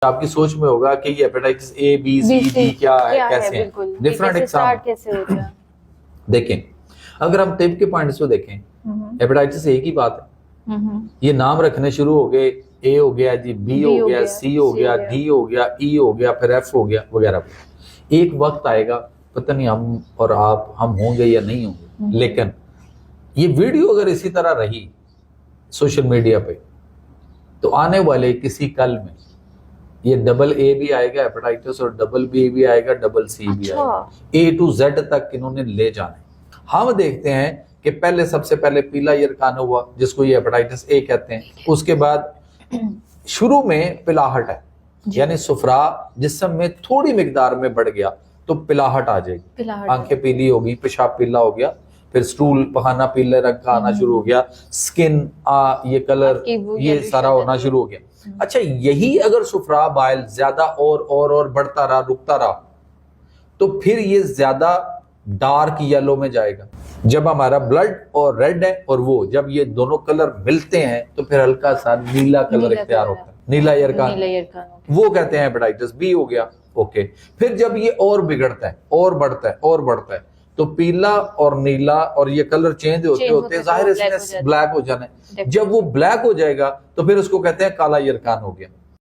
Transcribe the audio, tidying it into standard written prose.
आपकी सोच में होगा कि ये hepatitis A B C D क्या है, कैसे है, डिफरेंट एग्जाम कैसे होता है। देखें। अगर हम टिप के पॉइंट से देखें, हेपेटाइटिस एक ही बात है, ये नाम रखने शुरू हो गए, ए हो गया जी, बी हो गया, सी हो गया, डी हो गया, ई हो गया, फिर एफ हो गया वगैरह। एक वक्त आएगा, पता नहीं हम और आप हम होंगे या नहीं होंगे, लेकिन ये वीडियो अगर इसी तरह रही सोशल मीडिया पे तो आने वाले किसी कल में ये डबल ए भी आएगा हेपेटाइटिस, और डबल बी भी आएगा, डबल सी भी आएगा, ए टू जेड तक इन्होंने ले जाना है। हम देखते हैं कि पहले सबसे पहले पीला यरकान हुआ जिसको ये हेपेटाइटिस ए कहते हैं, उसके बाद शुरू में पिलाहट है, यानी सुफरा जिस्म में थोड़ी मिकदार में बढ़ गया तो पिलाहट आ जाएगी, आंखें पीली होगी, पेशाब पीला हो गया, फिर स्टूल पखाना पीले रंग का आना शुरू हो गया, स्किन ये कलर ये सारा होना शुरू हो गया। अच्छा, यही अगर सुफरा बाइल ज्यादा और बढ़ता रहा, रुकता रहा, तो फिर ये ज्यादा डार्क येलो में जाएगा। जब हमारा ब्लड और रेड है और वो जब ये दोनों कलर मिलते हैं तो फिर हल्का सा नीला कलर इख्तियार होता है, नीला यरकान, वो कहते हैं हेपेटाइटिस बी हो गया। ओके, फिर जब ये और बिगड़ता है और बढ़ता है तो पीला और नीला और ये कलर चेंज होते जाहिर है ब्लैक हो जाना है। जब वो ब्लैक हो जाएगा तो फिर उसको कहते हैं काला यरकान हो गया।